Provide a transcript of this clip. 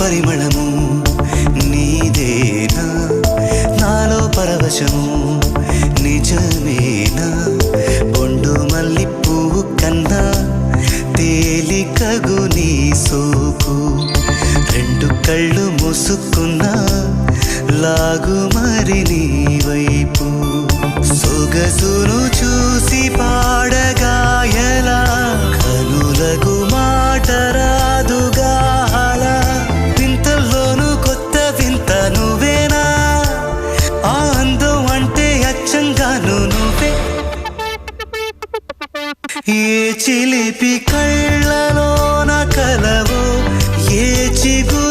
పరిమళము నీదేనా నాలో పరవశము నిజమేనా బొండు మల్లి పువ్వు కన్నా తేలికగు నీ సోకు రెండు కళ్ళు మూసుకున్నా లాగు మరి నీ వైపు సొగసును చూసి పాడగా ఎలా కనులకు మాట రాదుగా అలా వింతల్లోనూ కొత్త వింత నువ్వేనా ఆ అందం అంటే అచ్చంగాను నువ్వే ఏ చిలిపి కళ్ళలోన కలవో ఏ చిగు